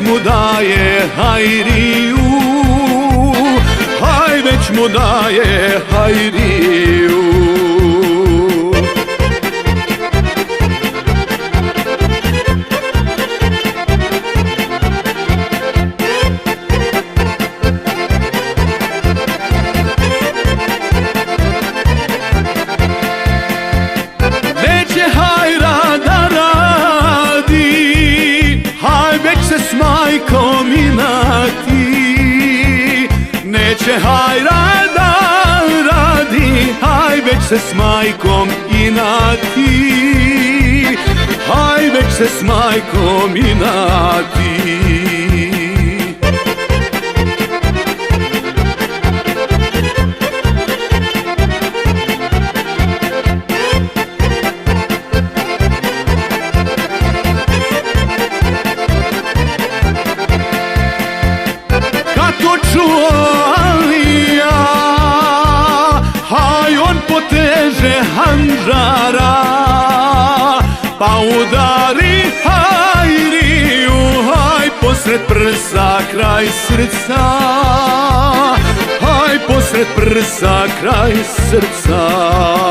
mu daje hajriju, haj već mu daje hajriju. Neće hajra da radi, haj već se s majkom inati. Neće hajra da radi, haj već se s majkom inati. Haj već se s majkom inati. To čuo Alija, haj on poteže handžara, pa udari hajriju, haj posred prsa kraj srca, haj posred prsa kraj srca.